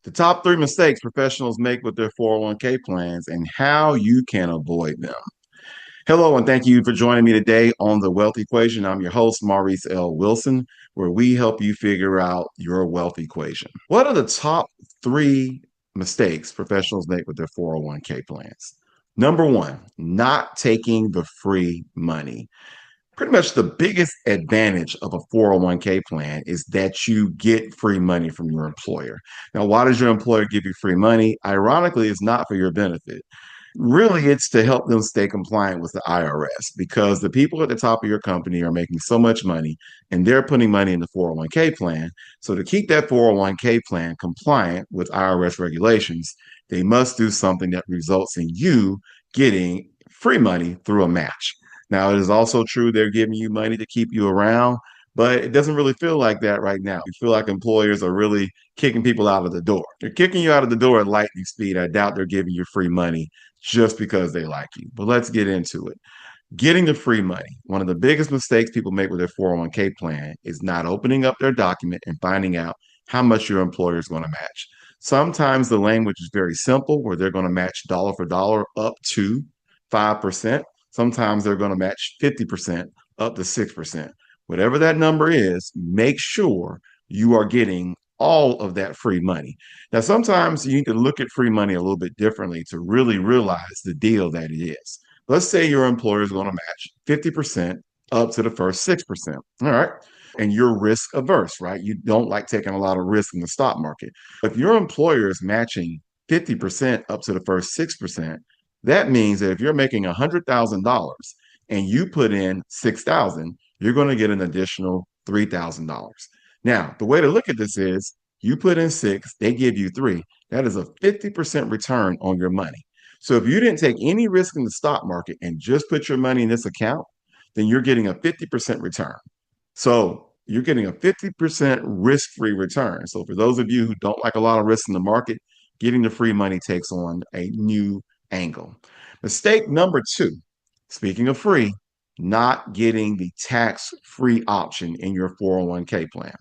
The top three mistakes professionals make with their 401k plans and how you can avoid them. Hello, and thank you for joining me today on The Wealth Equation. I'm your host, Maurice L. Wilson, where we help you figure out your wealth equation. What are the top three mistakes professionals make with their 401k plans? Number one, not taking the free money. Pretty much the biggest advantage of a 401k plan is that you get free money from your employer. Now, why does your employer give you free money? Ironically, it's not for your benefit. Really, it's to help them stay compliant with the IRS because the people at the top of your company are making so much money and they're putting money in the 401k plan. So, to keep that 401k plan compliant with IRS regulations, they must do something that results in you getting free money through a match. Now, it is also true they're giving you money to keep you around, but it doesn't really feel like that right now. You feel like employers are really kicking people out of the door. They're kicking you out of the door at lightning speed. I doubt they're giving you free money just because they like you. But let's get into it. Getting the free money. One of the biggest mistakes people make with their 401k plan is not opening up their document and finding out how much your employer is going to match. Sometimes the language is very simple where they're going to match dollar for dollar up to 5%. Sometimes they're going to match 50% up to 6%. Whatever that number is, make sure you are getting all of that free money. Now, sometimes you need to look at free money a little bit differently to really realize the deal that it is. Let's say your employer is going to match 50% up to the first 6%. All right. And you're risk averse, right? You don't like taking a lot of risk in the stock market. If your employer is matching 50% up to the first 6%, that means that if you're making $100,000 and you put in 6,000, you're going to get an additional $3,000. Now, the way to look at this is you put in six, they give you three. That is a 50% return on your money. So if you didn't take any risk in the stock market and just put your money in this account, then you're getting a 50% return. So you're getting a 50% risk-free return. So for those of you who don't like a lot of risk in the market, getting the free money takes on a new angle. Mistake number two, speaking of free, not getting the tax-free option in your 401k plan.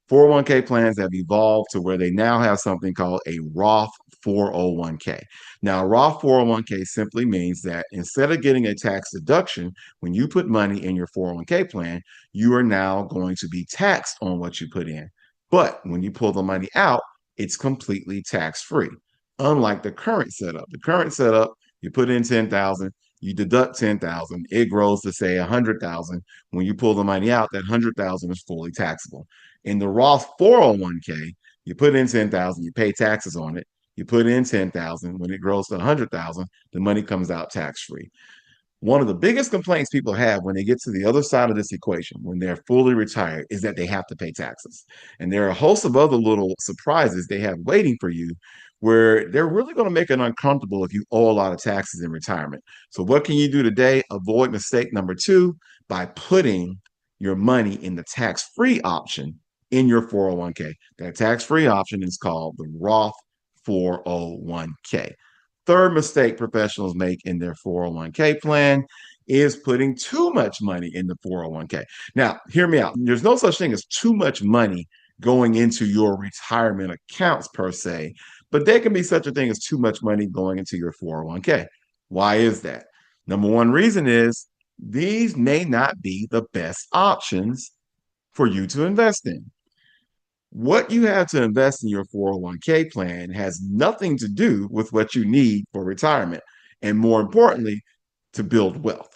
401k plans have evolved to where they now have something called a Roth 401k. Now, Roth 401k simply means that instead of getting a tax deduction when you put money in your 401k plan, you are now going to be taxed on what you put in. But when you pull the money out, it's completely tax free. Unlike the current setup. The current setup, you put in 10,000, you deduct 10,000, it grows to say 100,000. When you pull the money out, that 100,000 is fully taxable. In the Roth 401k, you put in 10,000, you pay taxes on it. You put in 10,000, when it grows to 100,000, the money comes out tax free. One of the biggest complaints people have when they get to the other side of this equation, when they're fully retired, is that they have to pay taxes. And there are a host of other little surprises they have waiting for you where they're really going to make it uncomfortable if you owe a lot of taxes in retirement. So, what can you do today? Avoid mistake number two by putting your money in the tax free option in your 401k. That tax free option is called the Roth 401k. Third mistake professionals make in their 401k plan is putting too much money in the 401k. Now, hear me out. There's no such thing as too much money going into your retirement accounts per se, but there can be such a thing as too much money going into your 401k. Why is that? Number one reason is these may not be the best options for you to invest in. What you have to invest in your 401k plan has nothing to do with what you need for retirement, and more importantly, to build wealth.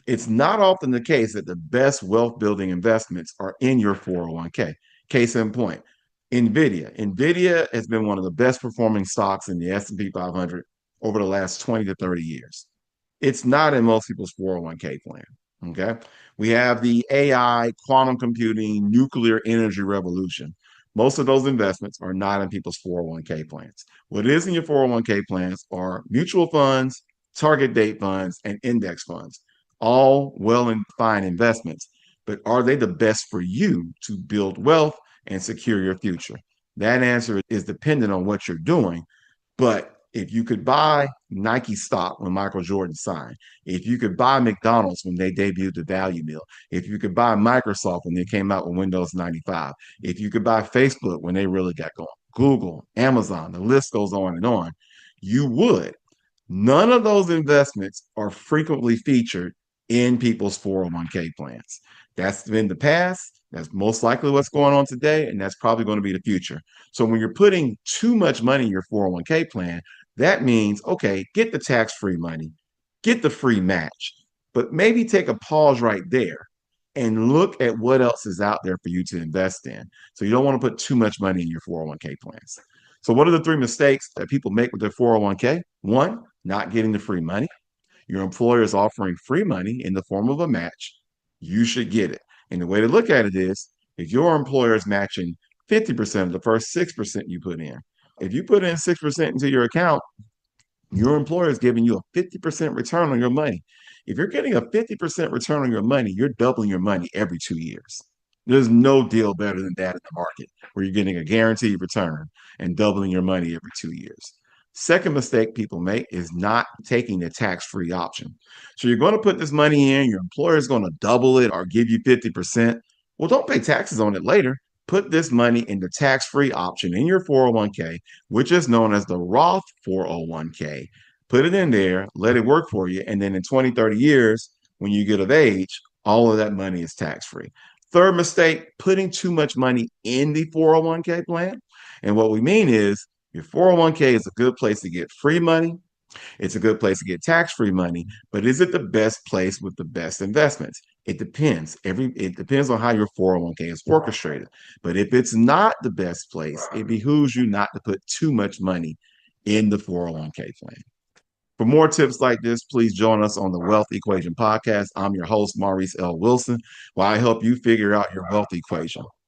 It's not often the case that the best wealth building investments are in your 401k. Case in point, Nvidia. Nvidia has been one of the best performing stocks in the S&P 500 over the last 20 to 30 years. It's not in most people's 401k plan. Okay. We have the AI, quantum computing, nuclear energy revolution. Most of those investments are not in people's 401k plans. What is in your 401k plans are mutual funds, target date funds, and index funds. All well and fine investments, but are they the best for you to build wealth and secure your future? That answer is dependent on what you're doing, but if you could buy Nike stock when Michael Jordan signed, if you could buy McDonald's when they debuted the value meal, if you could buy Microsoft when they came out with Windows 95, if you could buy Facebook when they really got going, Google, Amazon, the list goes on and on, you would. None of those investments are frequently featured in people's 401k plans. That's been the past. That's most likely what's going on today, and that's probably going to be the future. So when you're putting too much money in your 401k plan, that means, okay, get the tax free money, get the free match, but maybe take a pause right there and look at what else is out there for you to invest in. So you don't want to put too much money in your 401k plans. So, what are the three mistakes that people make with their 401k? One, not getting the free money. Your employer is offering free money in the form of a match. You should get it. And the way to look at it is if your employer is matching 50% of the first 6% you put in, if you put in 6% into your account, your employer is giving you a 50% return on your money. If you're getting a 50% return on your money, you're doubling your money every 2 years. There's no deal better than that in the market where you're getting a guaranteed return and doubling your money every 2 years. Second mistake people make is not taking the tax free option. So you're going to put this money in, your employer is going to double it or give you 50%. Well, don't pay taxes on it later. Put this money in the tax free option in your 401k, which is known as the Roth 401k. Put it in there, let it work for you. And then in 20, 30 years, when you get of age, all of that money is tax free. Third mistake, putting too much money in the 401k plan. And what we mean is your 401k is a good place to get free money. It's a good place to get tax-free money, but is it the best place with the best investments? It depends. It depends on how your 401k is orchestrated. But if it's not the best place, it behooves you not to put too much money in the 401k plan. For more tips like this, please join us on the Wealth Equation podcast. I'm your host, Maurice L. Wilson, where I help you figure out your wealth equation.